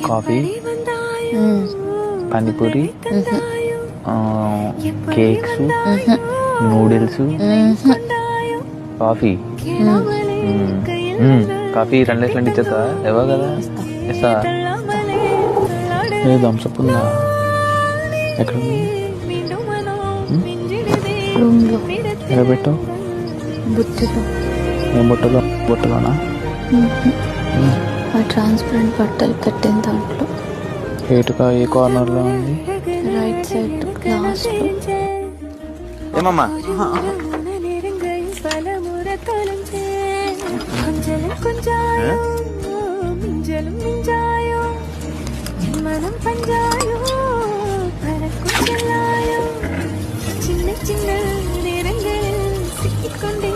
Coffee, మ్మ్. పానీపూరి, మ్మ్. Cakes, మ్మ్. Noodles, మ్మ్. Coffee. Coffee 2 లైఫ్లు ఇచ్చేస్తా ఎవో కదా ఇస్తా. ఏ థమ్స్అప్ ఉందా? ఎక్కడ ఉంది? రూమ్లో ఎక్కడ పెట్టావు? బుట్టలో. ఏం బుట్టలో? బుట్టలోనా? ఆ ట్రాన్స్పరెంట్ బట్టలు పెట్టిన దాంట్లో ఏ కార్నర్లో ఉంది? రైట్ సైడ్ లాస్ట్లో. ఏమమ్మా? చిన్న చిన్న నేరంగ సిక్కికొండే